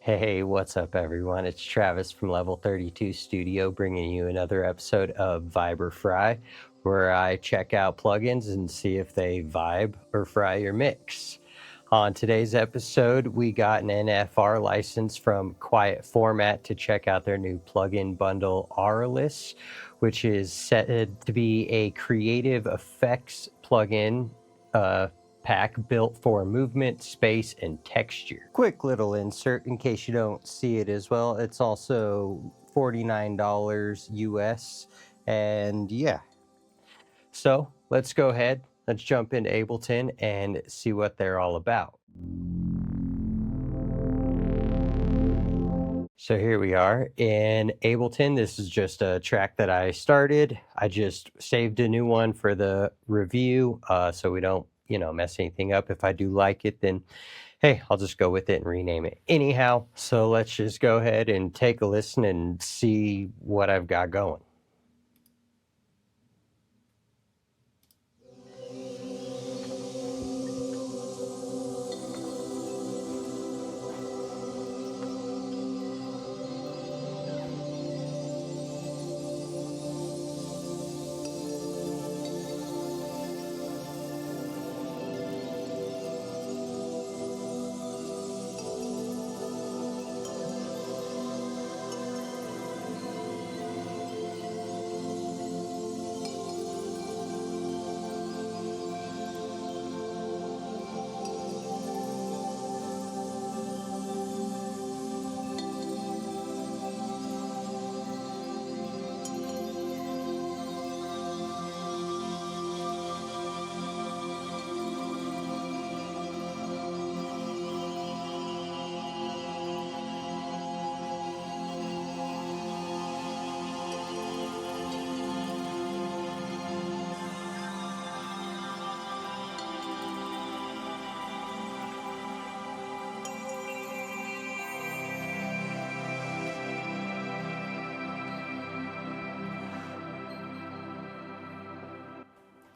Hey, what's up, everyone? It's Travis from Level 32 Studio bringing you another episode of Vibe or Fry, where I check out plugins and see if they vibe or fry your mix. On today's episode, we got an NFR license from QuietFormat to check out their new plugin bundle, Auralis, which is said to be a creative effects plugin pack built for movement, space, and texture. Quick little insert in case you don't see it as well. It's also $49 US. And yeah, so let's go ahead. Let's jump into Ableton and see what they're all about. So here we are in Ableton. This is just a track that I started. I just saved a new one for the review so we don't, mess anything up. If I do like it, then hey, I'll just go with it and rename it. Anyhow, so let's just go ahead and take a listen and see what I've got going.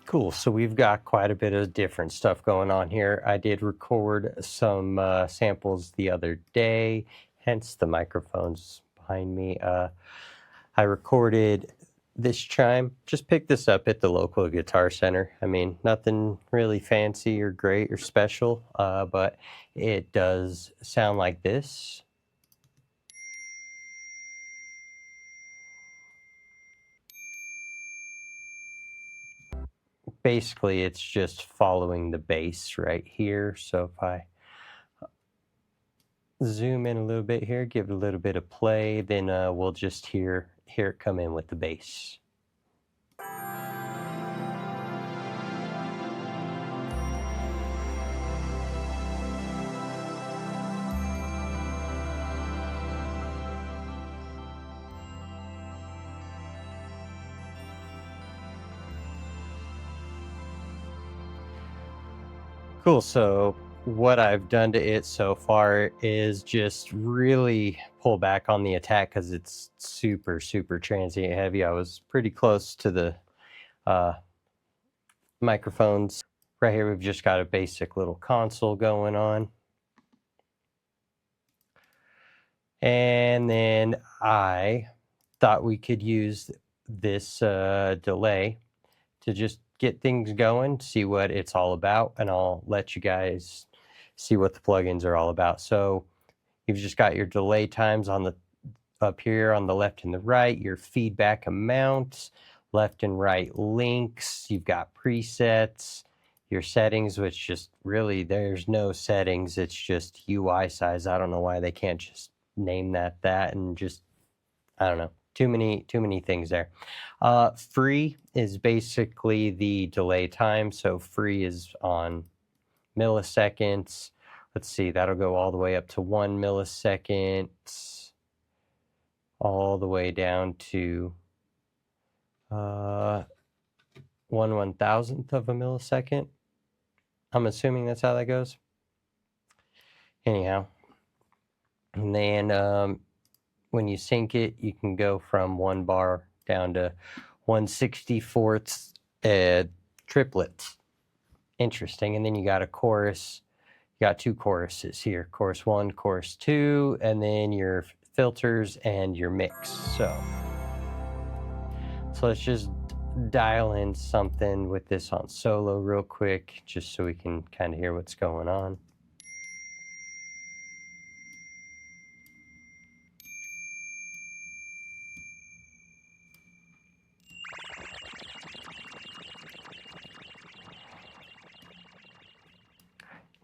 Cool, so we've got quite a bit of different stuff going on here. I did record some samples the other day, hence the microphones behind me. I recorded this chime, just picked this up at the local guitar center. I mean, nothing really fancy or great or special, but it does sound like this. Basically, it's just following the bass right here. So if I zoom in a little bit here, give it a little bit of play, then we'll just hear it come in with the bass. Cool, so what I've done to it so far is just really pull back on the attack because it's super transient heavy. I was pretty close to the microphones. Right here we've just got a basic little console going on. And then I thought we could use this delay to just get things going, see what it's all about, and I'll let you guys see what the plugins are all about. So you've just got your delay times on the up here on the left and the right, your feedback amounts, left and right links, you've got presets, your settings, which just really there's no settings, it's just UI size. I don't know why they can't just name that and just, I don't know, too many things there. Free is basically the delay time, so free is on milliseconds. Let's see, that'll go all the way up to 1 millisecond, all the way down to 1/1000th of a millisecond. I'm assuming that's how that goes. Anyhow, and then when you sync it, you can go from 1 bar down to 1/64th triplets. Interesting. And then you got a chorus. you got two choruses here, chorus 1, chorus 2, and then your filters and your mix. So let's just dial in something with this on solo real quick, just so we can kind of hear what's going on.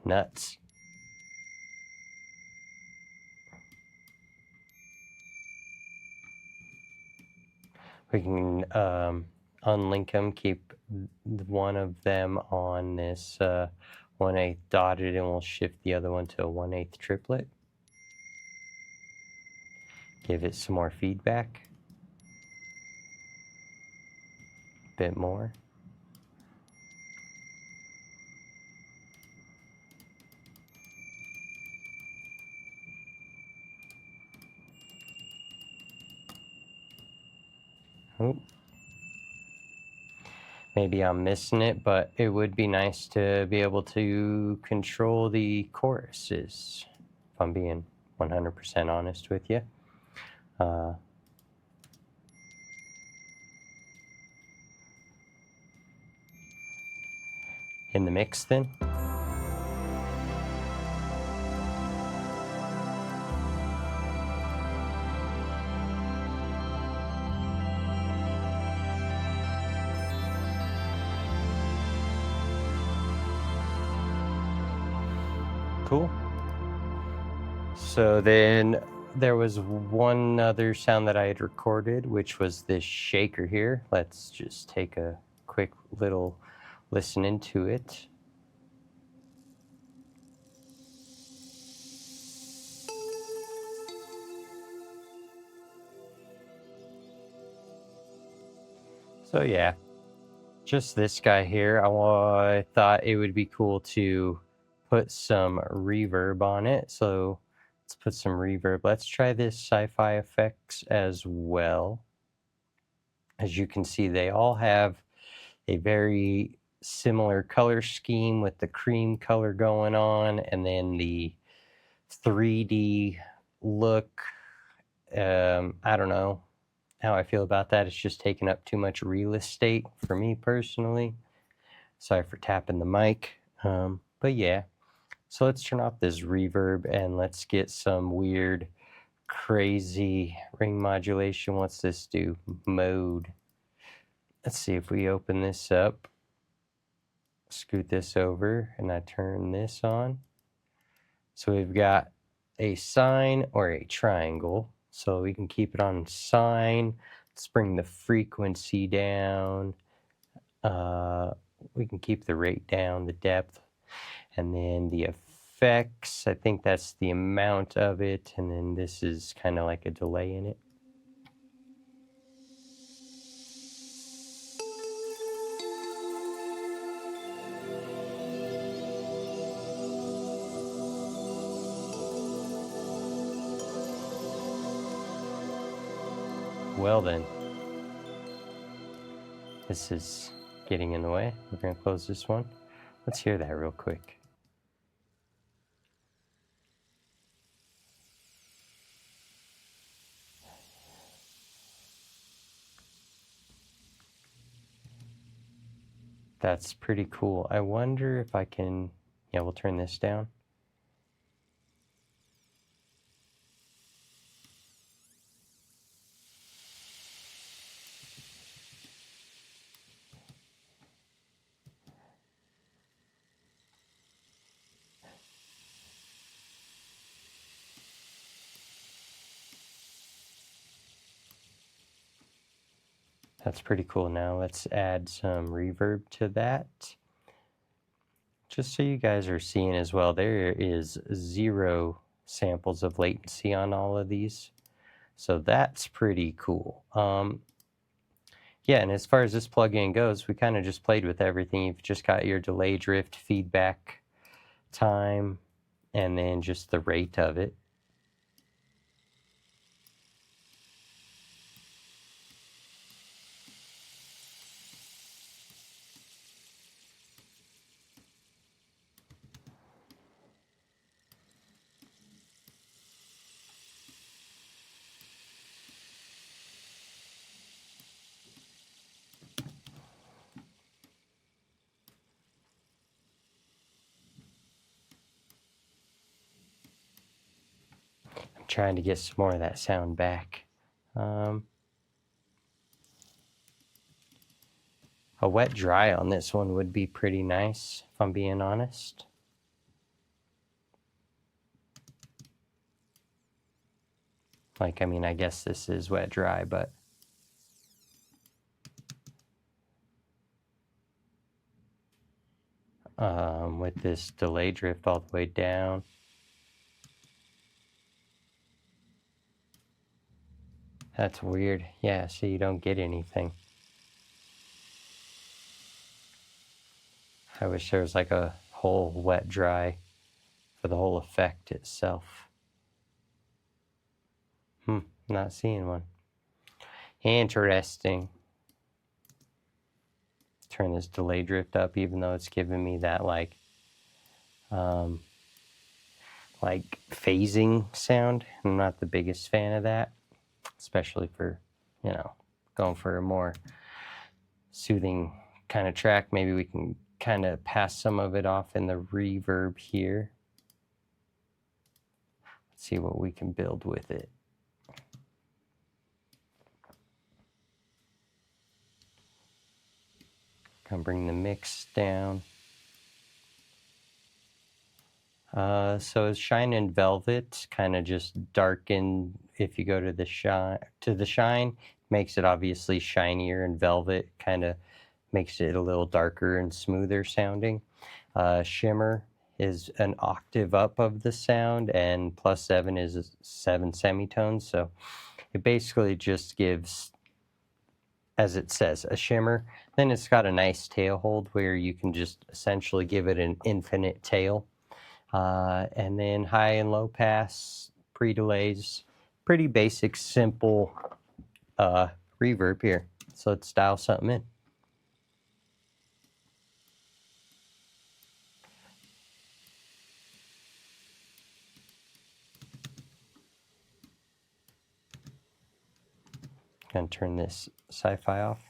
Nuts. We can unlink them, keep one of them on this 1/8 dotted, and we'll shift the other one to a 1/8 triplet. Give it some more feedback. A bit more. Oh. Maybe I'm missing it, but it would be nice to be able to control the choruses, if I'm being 100% honest with you. In the mix then. Cool. So then there was one other sound that I had recorded, which was this shaker here. Let's just take a quick little listen into it. So yeah, just this guy here. I thought it would be cool to put some reverb on it. So let's put some reverb. Let's try this sci-fi effects as well. As you can see, they all have a very similar color scheme with the cream color going on, and then the 3D look. I don't know how I feel about that. It's just taking up too much real estate for me personally. Sorry for tapping the mic. But yeah, so let's turn off this reverb and let's get some weird, crazy ring modulation. What's this do? Mode. Let's see if we open this up, scoot this over, and I turn this on. So we've got a sine or a triangle. So we can keep it on sine. Let's bring the frequency down. We can keep the rate down, the depth, and then the effects. I think that's the amount of it. And then this is kind of like a delay in it. Well then, this is getting in the way. We're going to close this one. Let's hear that real quick. That's pretty cool. I wonder if I can, yeah, we'll turn this down. That's pretty cool. Now let's add some reverb to that. Just so you guys are seeing as well, there is 0 samples of latency on all of these. So that's pretty cool. Yeah, and as far as this plugin goes, we kind of just played with everything. You've just got your delay drift, feedback time, and then just the rate of it. trying to get some more of that sound back. A wet dry on this one would be pretty nice, if I'm being honest. Like, I mean, I guess this is wet dry, but with this delay drift all the way down. That's weird. Yeah, so you don't get anything. I wish there was like a whole wet dry for the whole effect itself. Not seeing one. Interesting. Turn this delay drift up, even though it's giving me that like phasing sound. I'm not the biggest fan of that, especially for, you know, going for a more soothing kind of track. Maybe we can kind of pass some of it off in the reverb here. Let's see what we can build with it. Gonna bring the mix down. So it's Shine and Velvet, kind of just darken. If you go to the shine, makes it obviously shinier, and Velvet kind of makes it a little darker and smoother sounding. Shimmer is an octave up of the sound, and +7 is 7 semitones. So it basically just gives, as it says, a shimmer. Then it's got a nice tail hold where you can just essentially give it an infinite tail. And then high and low pass, pre-delays, pretty basic, simple reverb here. So let's dial something in. Gonna turn this sci-fi off.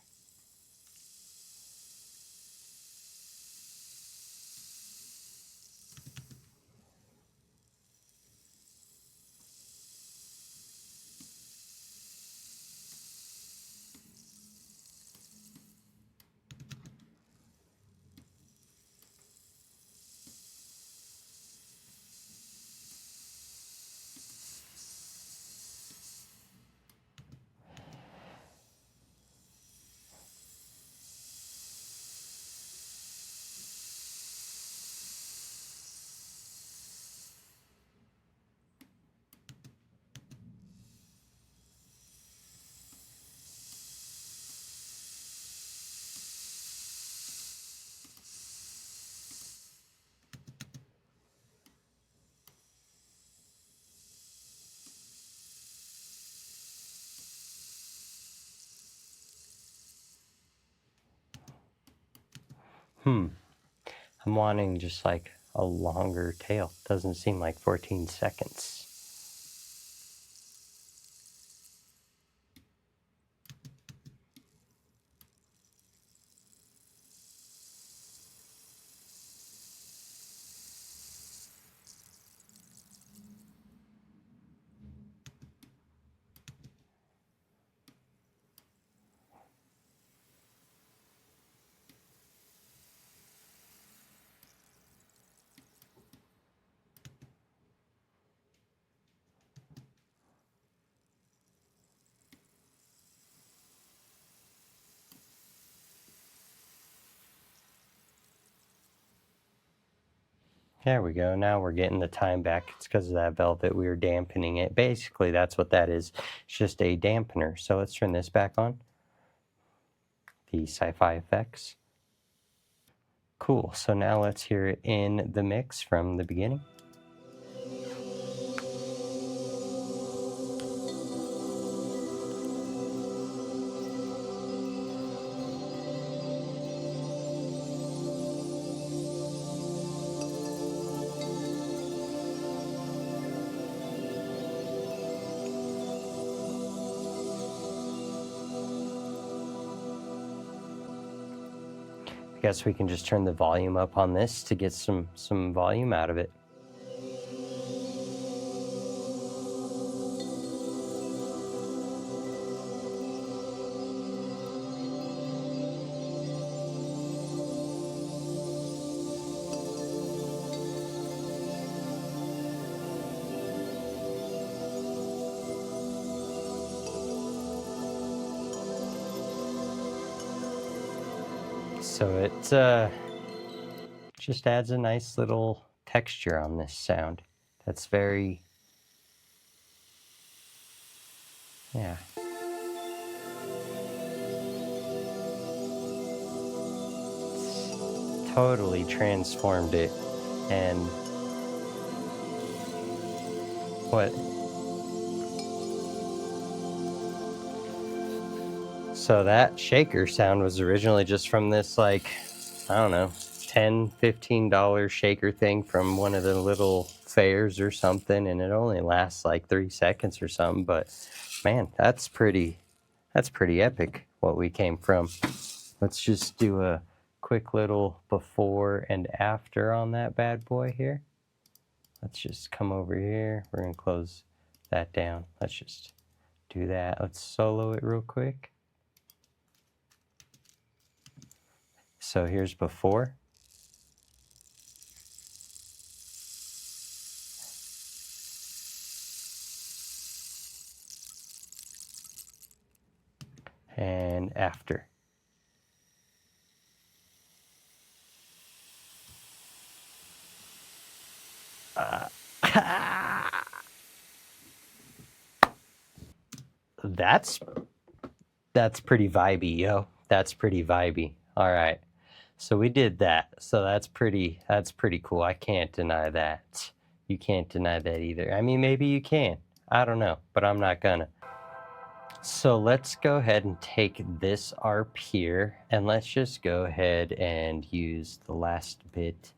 I'm wanting just like a longer tail. Doesn't seem like 14 seconds. There we go. Now we're getting the time back. It's because of that Velvet. We were dampening it. Basically, that's what that is. It's just a dampener. So let's turn this back on. The sci-fi effects. Cool. So now let's hear it in the mix from the beginning. I guess we can just turn the volume up on this to get some volume out of it. So it just adds a nice little texture on this sound. That's very, yeah. It's totally transformed it. And what? So that shaker sound was originally just from this, like, I don't know, $10, $15 shaker thing from one of the little fairs or something, and it only lasts like 3 seconds or something. But man, that's pretty epic what we came from. Let's just do a quick little before and after on that bad boy here. Let's just come over here. We're gonna close that down. Let's just do that. Let's solo it real quick. So here's before. And after. That's pretty vibey, yo. That's pretty vibey. All right. So we did that. So that's pretty cool. I can't deny that. You can't deny that either. I mean, maybe you can. I don't know, but I'm not gonna. So let's go ahead and take this ARP here, and let's just go ahead and use the last bit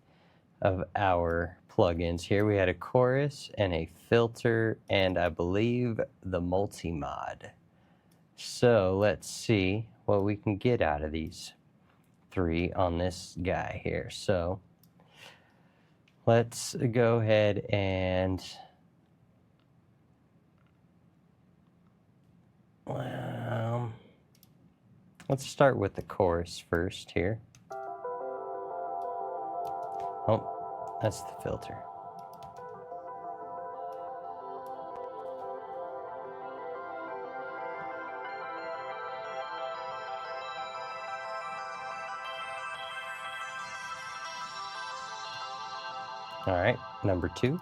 of our plugins here. We had a chorus and a filter, and I believe the MultiMod. So let's see what we can get out of these 3 on this guy here. So let's go ahead and let's start with the chorus first here. Oh, that's the filter. All right, number 2.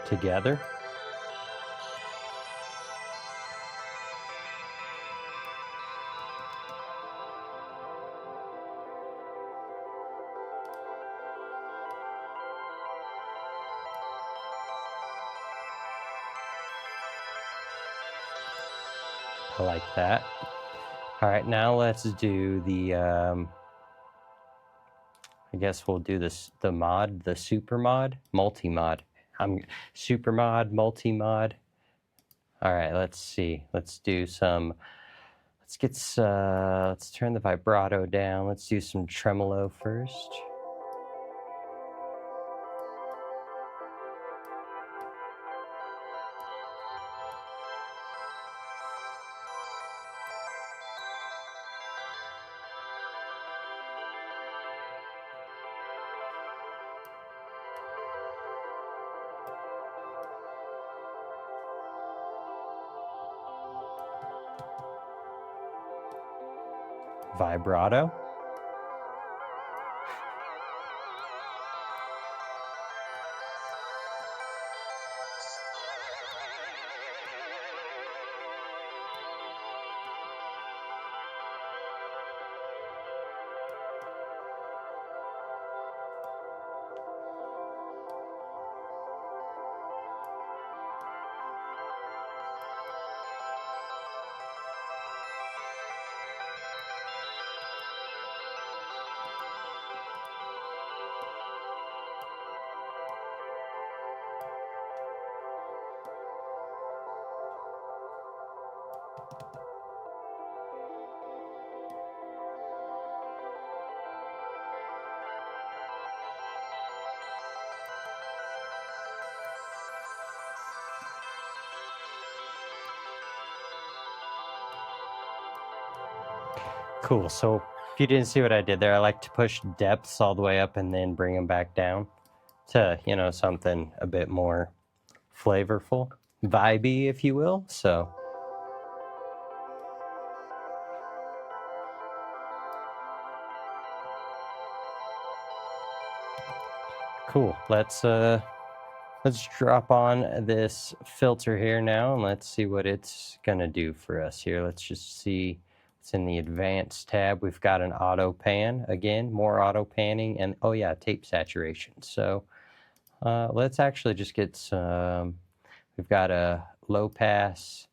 Together. I like that. All right, now let's do the, I guess we'll do this, the mod, the super mod, multi-mod. Super mod, multi-mod. All right, let's see. Let's do some, let's turn the vibrato down. Let's do some tremolo first. Vibrato. Cool. So if you didn't see what I did there, I like to push depths all the way up and then bring them back down to, you know, something a bit more flavorful. vibey, if you will. So cool. Let's drop on this filter here now, and let's see what it's gonna do for us here. Let's just see. It's in the advanced tab. We've got an auto pan again, more auto panning, and oh yeah, tape saturation. So let's actually just get some. We've got a low pass,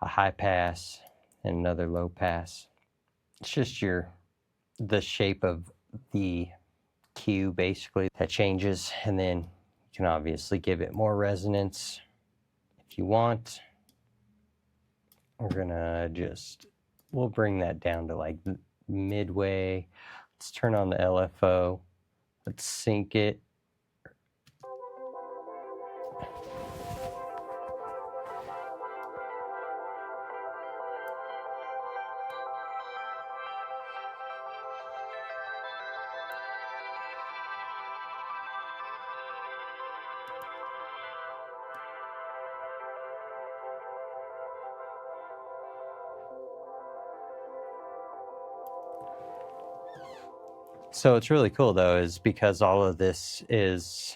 a high pass, and another low pass. It's just the shape of the cue basically that changes, and then you can obviously give it more resonance if you want. We're gonna we'll bring that down to like midway. Let's turn on the LFO. Let's sync it. So it's really cool though, is because all of this is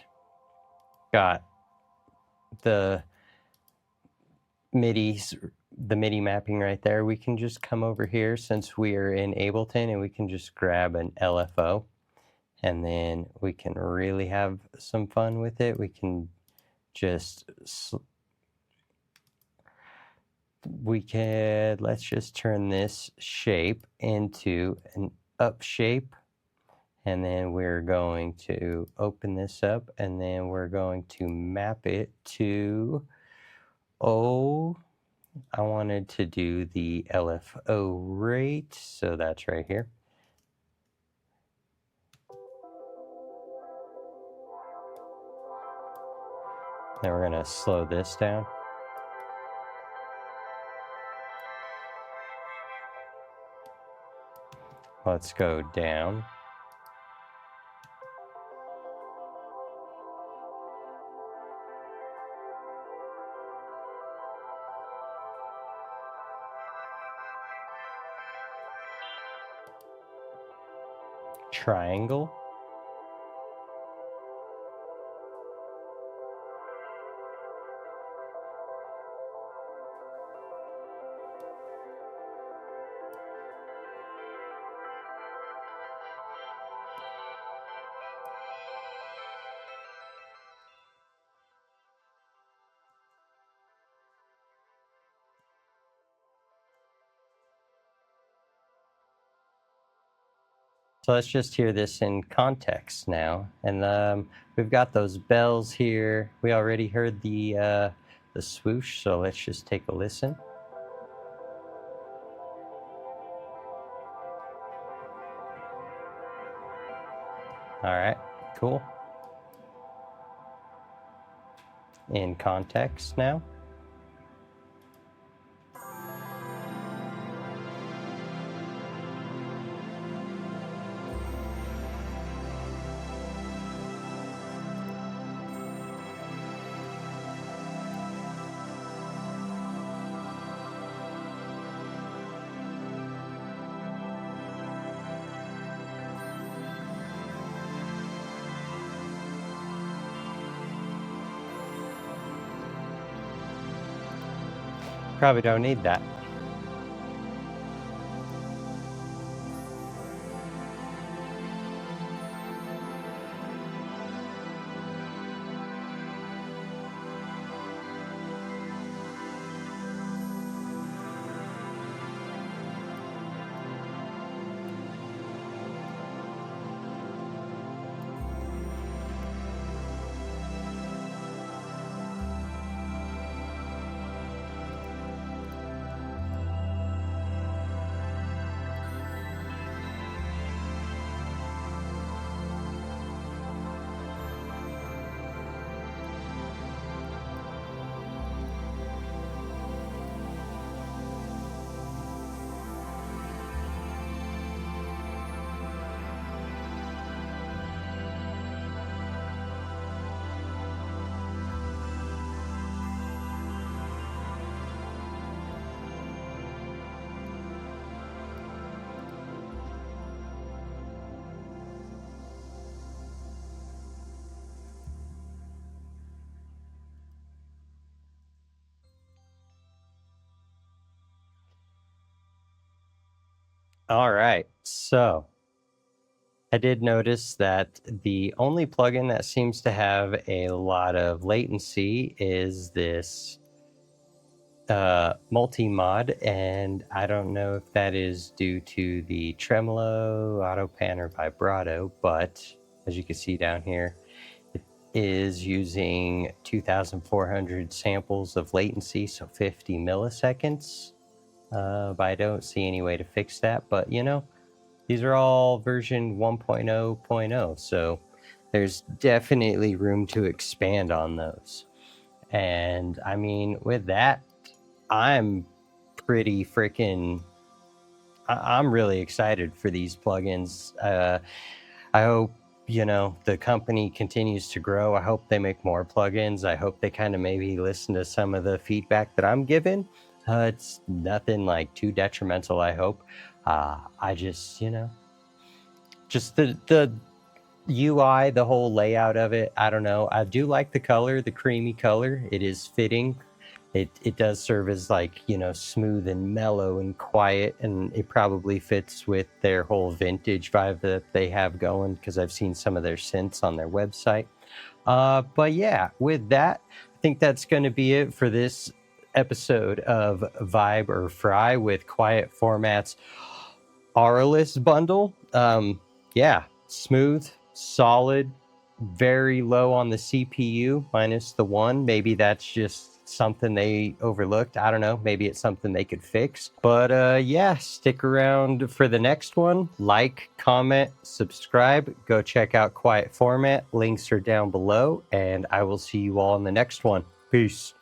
got the MIDI mapping right there. We can just come over here since we are in Ableton, and we can just grab an LFO, and then we can really have some fun with it. We can just let's just turn this shape into an up shape, and then we're going to open this up, and then we're going to map it to, I wanted to do the LFO rate, so that's right here. Then we're gonna slow this down. Let's go down. Triangle. So let's just hear this in context now. And we've got those bells here. We already heard the swoosh, so let's just take a listen. All right, cool. In context now. Probably don't need that. All right, so I did notice that the only plugin that seems to have a lot of latency is this MultiMod, and I don't know if that is due to the tremolo, auto pan, or vibrato, but as you can see down here, it is using 2,400 samples of latency, so 50 milliseconds. But I don't see any way to fix that, but you know, these are all version 1.0.0, so there's definitely room to expand on those. And I mean, with that, I'm pretty freaking. I'm really excited for these plugins. I hope the company continues to grow. I hope they make more plugins. I hope they kind of maybe listen to some of the feedback that I'm given. It's nothing like too detrimental, I hope. I just just the UI, the whole layout of it, I don't know. I do like the color, the creamy color. It is fitting. It does serve as like, smooth and mellow and quiet, and it probably fits with their whole vintage vibe that they have going, because I've seen some of their synths on their website. But yeah, with that, I think that's going to be it for this episode of Vibe or Fry with QuietFormat's Auralis bundle. Yeah, smooth, solid, very low on the CPU, minus the one. Maybe that's just something they overlooked. I don't know. Maybe it's something they could fix. But yeah, stick around for the next one. Like, comment, subscribe. Go check out QuietFormat. Links are down below, and I will see you all in the next one. Peace.